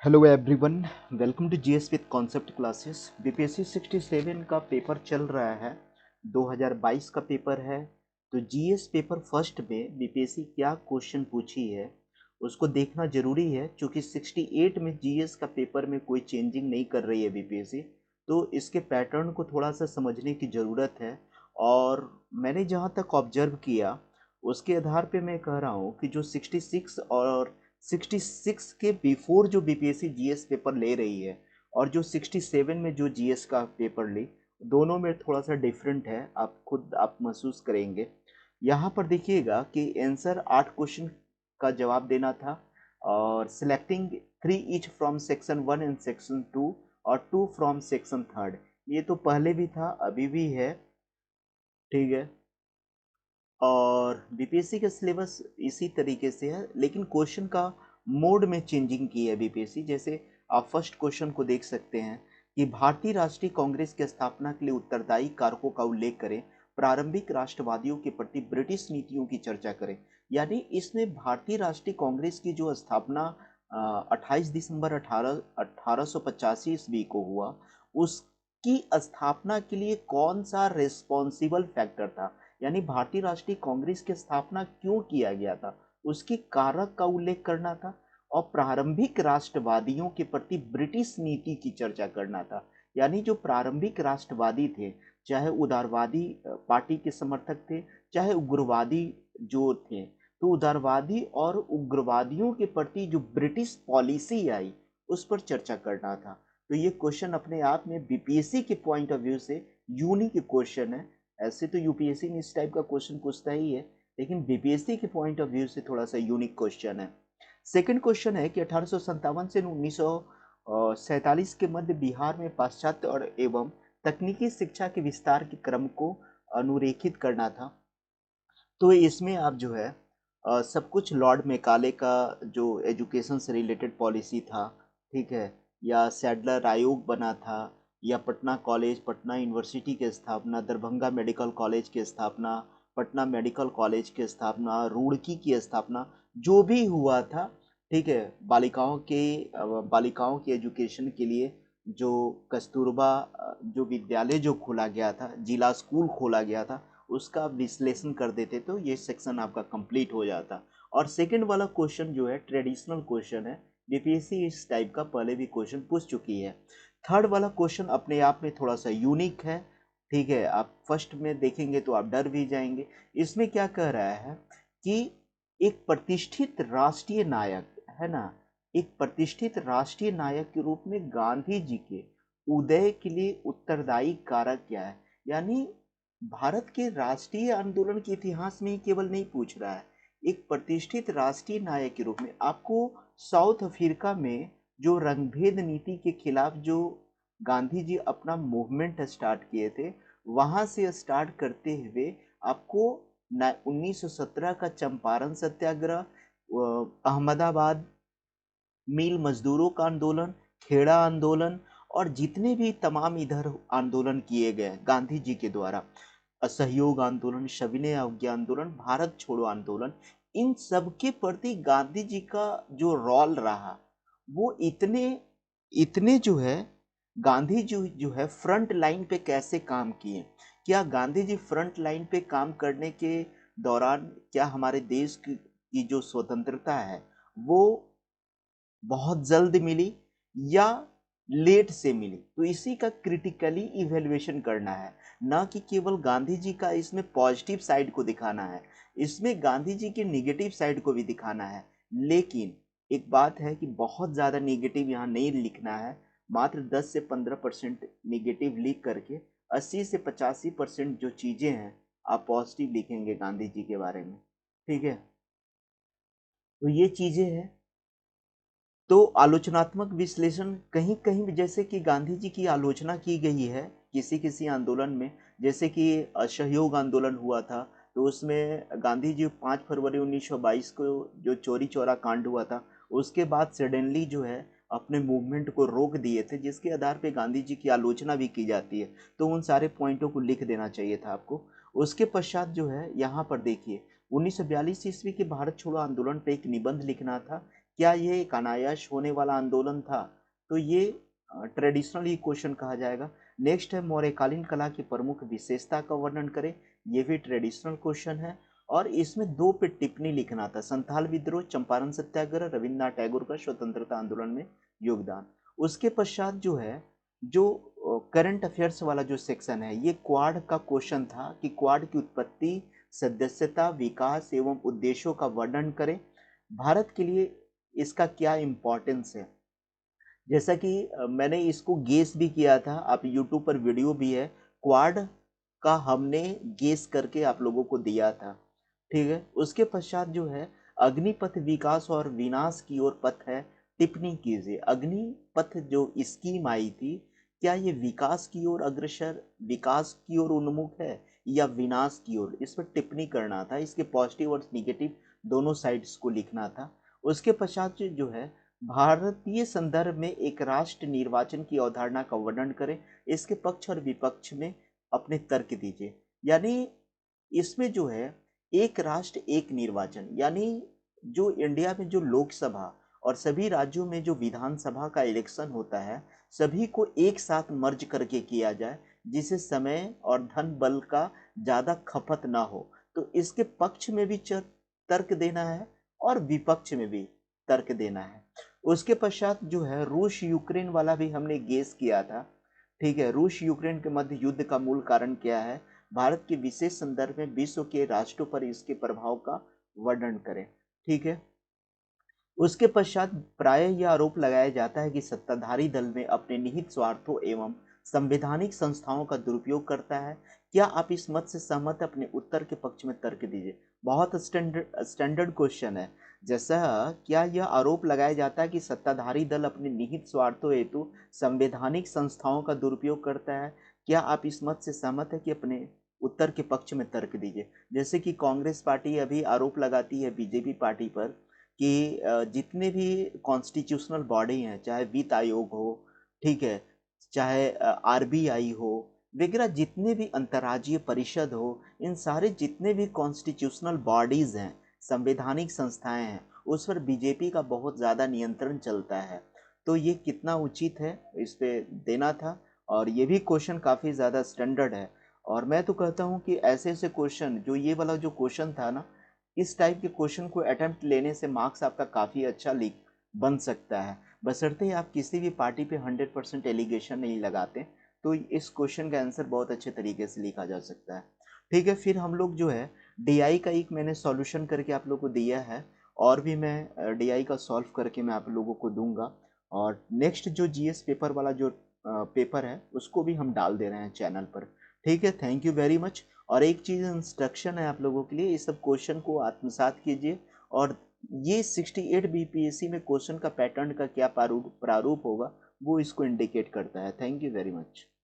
Hello everyone, welcome to GS with concept classes. BPSC 67 का paper चल रहा है, 2022 का पेपर है। तो जीएस पेपर फर्स्ट में बीपीएससी क्या क्वेश्चन पूछी है उसको देखना जरूरी है, क्योंकि 68 में जीएस का पेपर में कोई चेंजिंग नहीं कर रही है बीपीएससी। तो इसके पैटर्न को थोड़ा सा समझने की ज़रूरत है। और मैंने जहाँ तक ऑब्जर्व किया उसके आधार पे मैं कह रहा हूँ कि जो 66 और 66 के बिफोर जो बीपीएससी जीएस पेपर ले रही है और जो 67 में जो जीएस का पेपर ली, दोनों में थोड़ा सा डिफरेंट है। आप खुद आप महसूस करेंगे। यहाँ पर देखिएगा कि आंसर 8 क्वेश्चन का जवाब देना था, और selecting 3 each from section 1 and section 2 और 2 फ्रॉम सेक्शन 3। ये तो पहले भी था, अभी भी है। ठीक है। और बीपीएससी का सिलेबस इसी तरीके से है, लेकिन क्वेश्चन का मोड में चेंजिंग की है बीपीएससी। जैसे आप फर्स्ट क्वेश्चन को देख सकते हैं कि भारतीय राष्ट्रीय कांग्रेस की स्थापना के लिए उत्तरदायी कारकों का उल्लेख करें, प्रारंभिक राष्ट्रवादियों के प्रति ब्रिटिश नीतियों की चर्चा करें। यानी इसमें भारतीय राष्ट्रीय कांग्रेस की जो स्थापना 28 दिसंबर 1885 ईस्वी को हुआ, उसकी स्थापना के लिए कौन सा रिस्पॉन्सिबल फैक्टर था, यानी भारतीय राष्ट्रीय कांग्रेस की स्थापना क्यों किया गया था, उसके कारक का उल्लेख करना था। और प्रारंभिक राष्ट्रवादियों के प्रति ब्रिटिश नीति की चर्चा करना था। यानी जो प्रारंभिक राष्ट्रवादी थे, चाहे उदारवादी पार्टी के समर्थक थे, चाहे उग्रवादी जो थे, तो उदारवादी और उग्रवादियों के प्रति जो ब्रिटिश पॉलिसी आई उस पर चर्चा करना था। तो ये क्वेश्चन अपने आप में बीपीएससी के पॉइंट ऑफ व्यू से यूनिक क्वेश्चन है। ऐसे तो यूपीएससी में इस टाइप का क्वेश्चन पूछता ही है, लेकिन बीपीएससी के पॉइंट ऑफ व्यू से थोड़ा सा यूनिक क्वेश्चन है। सेकंड क्वेश्चन है कि 1857 से 1947 के मध्य बिहार में पाश्चात्य और एवं तकनीकी शिक्षा के विस्तार के क्रम को अनुरेखित करना था। तो इसमें आप जो है सब कुछ लॉर्ड मेकाले का जो एजुकेशन से रिलेटेड पॉलिसी था, ठीक है, या सैडलर आयोग बना था, या पटना कॉलेज, पटना यूनिवर्सिटी की स्थापना, दरभंगा मेडिकल कॉलेज की स्थापना, पटना मेडिकल कॉलेज की स्थापना, रुड़की की स्थापना, जो भी हुआ था, ठीक है, बालिकाओं के एजुकेशन के लिए जो कस्तूरबा जो विद्यालय जो खोला गया था, जिला स्कूल खोला गया था, उसका विश्लेषण कर देते तो ये सेक्शन आपका कंप्लीट हो जाता। और सेकंड वाला क्वेश्चन जो है ट्रेडिशनल क्वेश्चन है, बीपीएससी इस टाइप का पहले भी क्वेश्चन पूछ चुकी है। थर्ड वाला क्वेश्चन अपने आप में थोड़ा सा यूनिक है, ठीक है, आप फर्स्ट में देखेंगे तो आप डर भी जाएंगे। इसमें क्या कह रहा है कि एक प्रतिष्ठित राष्ट्रीय नायक है ना, एक प्रतिष्ठित राष्ट्रीय नायक के रूप में गांधी जी के उदय के लिए उत्तरदायी कारक क्या है। यानी भारत के राष्ट्रीय आंदोलन के इतिहास में ही केवल नहीं पूछ रहा है, एक प्रतिष्ठित राष्ट्रीय नायक के रूप में आपको साउथ अफ्रीका में जो रंगभेद नीति के खिलाफ जो गांधी जी अपना मूवमेंट स्टार्ट किए थे, वहां से स्टार्ट करते हुए आपको 1917 का चंपारण सत्याग्रह, अहमदाबाद मिल मजदूरों का आंदोलन, खेड़ा आंदोलन, और जितने भी तमाम इधर आंदोलन किए गए गांधी जी के द्वारा, असहयोग आंदोलन, सविनय अवज्ञा आंदोलन, भारत छोड़ो आंदोलन, इन सब के प्रति गांधी जी का जो रोल रहा, वो इतने इतने जो है, गांधी जी जो है फ्रंट लाइन पे कैसे काम किए। क्या गांधी जी फ्रंट लाइन पे काम करने के दौरान क्या हमारे देश की जो स्वतंत्रता है वो बहुत जल्द मिली या लेट से मिली, तो इसी का क्रिटिकली इवेल्युएशन करना है। ना कि केवल गांधी जी का इसमें पॉजिटिव साइड को दिखाना है, इसमें गांधी जी के निगेटिव साइड को भी दिखाना है। लेकिन एक बात है कि बहुत ज़्यादा निगेटिव यहाँ नहीं लिखना है, मात्र 10 से 15% निगेटिव लिख करके 80 से 85% जो चीज़ें हैं आप पॉजिटिव लिखेंगे गांधी जी के बारे में। ठीक है, तो ये चीज़ें हैं। तो आलोचनात्मक विश्लेषण कहीं कहीं जैसे कि गांधी जी की आलोचना की गई है किसी किसी आंदोलन में, जैसे कि असहयोग आंदोलन हुआ था, तो उसमें गांधी जी 5 फरवरी 1922 को जो चौरी चौरा कांड हुआ था, उसके बाद सडनली जो है अपने मूवमेंट को रोक दिए थे, जिसके आधार पे गांधी जी की आलोचना भी की जाती है। तो उन सारे पॉइंटों को लिख देना चाहिए था आपको। उसके पश्चात जो है यहाँ पर देखिए 1942 ईस्वी के भारत छोड़ो आंदोलन पे एक निबंध लिखना था क्या ये एक अनायास होने वाला आंदोलन था? तो ये ट्रेडिशनल ही क्वेश्चन कहा जाएगा। नेक्स्ट है मौर्यकालीन कला की प्रमुख विशेषता का वर्णन करें। ये भी ट्रेडिशनल क्वेश्चन है और इसमें दो पे टिप्पणी लिखना था। संथाल विद्रोह, चंपारण सत्याग्रह, रविन्द्रनाथ टैगोर का स्वतंत्रता आंदोलन में योगदान। उसके पश्चात जो है, जो करंट अफेयर्स वाला जो सेक्शन है, ये क्वाड का क्वेश्चन था कि क्वाड की उत्पत्ति, सदस्यता, विकास एवं उद्देश्यों का वर्णन करें। भारत के लिए इसका क्या इम्पोर्टेंस है। जैसा कि मैंने इसको गेस भी किया था, आप यूट्यूब पर वीडियो भी है, क्वाड का हमने गेस करके आप लोगों को दिया था। ठीक है, उसके पश्चात जो है, अग्निपथ विकास और विनाश की ओर पथ है, टिप्पणी कीजिए। अग्निपथ जो स्कीम आई थी, क्या ये विकास की ओर अग्रसर, विकास की ओर उन्मुख है या विनाश की ओर, इस पर टिप्पणी करना था। इसके पॉजिटिव और निगेटिव दोनों साइड्स को लिखना था। उसके पश्चात जो है, भारतीय संदर्भ में एक राष्ट्र निर्वाचन की अवधारणा का वर्णन करें। इसके पक्ष और विपक्ष में अपने तर्क दीजिए। यानी इसमें जो है, एक राष्ट्र एक निर्वाचन, यानी जो इंडिया में जो लोकसभा और सभी राज्यों में जो विधानसभा का इलेक्शन होता है, सभी को एक साथ मर्ज करके किया जाए, जिससे समय और धन बल का ज़्यादा खपत ना हो। तो इसके पक्ष में भी तर्क देना है और विपक्ष में भी तर्क देना है। उसके पश्चात जो है, रूस यूक्रेन वाला भी हमने गेस किया था। ठीक है, रूस यूक्रेन के मध्य युद्ध का मूल कारण क्या है, भारत के विशेष संदर्भ में विश्व के राष्ट्रों पर इसके प्रभाव का वर्णन करें। ठीक है, उसके पश्चात प्राय यह आरोप लगाया जाता है कि सत्ताधारी दल में अपने निहित स्वार्थों एवं संवैधानिक संस्थाओं का दुरुपयोग करता है। क्या आप इस मत से सहमत हैं? अपने उत्तर के पक्ष में तर्क दीजिए। बहुत स्टैंडर्ड क्वेश्चन है। जैसा, क्या यह आरोप लगाया जाता है कि सत्ताधारी दल अपने निहित स्वार्थों हेतु संवैधानिक संस्थाओं का दुरुपयोग करता है? क्या आप इस मत से सहमत है कि अपने उत्तर के पक्ष में तर्क दीजिए। जैसे कि कांग्रेस पार्टी अभी आरोप लगाती है बीजेपी पार्टी पर कि जितने भी कॉन्स्टिट्यूशनल बॉडी हैं, चाहे वित्त आयोग हो, ठीक है, चाहे आरबीआई हो, वगैरह जितने भी अंतर्राज्यीय परिषद हो, इन सारे जितने भी कॉन्स्टिट्यूशनल बॉडीज़ हैं, संवैधानिक संस्थाएं हैं, उस पर बीजेपी का बहुत ज़्यादा नियंत्रण चलता है। तो ये कितना उचित है, इस पे देना था। और ये भी क्वेश्चन काफ़ी ज़्यादा स्टैंडर्ड है। और मैं तो कहता हूँ कि ऐसे ऐसे क्वेश्चन, जो ये वाला जो क्वेश्चन था ना, इस टाइप के क्वेश्चन को अटेम्प्ट लेने से मार्क्स आपका काफ़ी अच्छा लिख बन सकता है, बशर्ते आप किसी भी पार्टी पे 100% एलिगेशन नहीं लगाते। तो इस क्वेश्चन का आंसर बहुत अच्छे तरीके से लिखा जा सकता है। ठीक है, फिर हम लोग जो है, डीआई का एक मैंने सॉल्यूशन करके आप लोग को दिया है, और भी मैं डीआई का सॉल्व करके मैं आप लोगों को दूंगा। और नेक्स्ट जो जीएस पेपर वाला जो पेपर है, उसको भी हम डाल दे रहे हैं चैनल पर। ठीक है, थैंक यू वेरी मच। और एक चीज़ इंस्ट्रक्शन है आप लोगों के लिए, ये सब क्वेश्चन को आत्मसात कीजिए। और ये 68 बीपीएससी में क्वेश्चन का पैटर्न का क्या प्रारूप प्रारूप होगा, वो इसको इंडिकेट करता है। Thank you very much.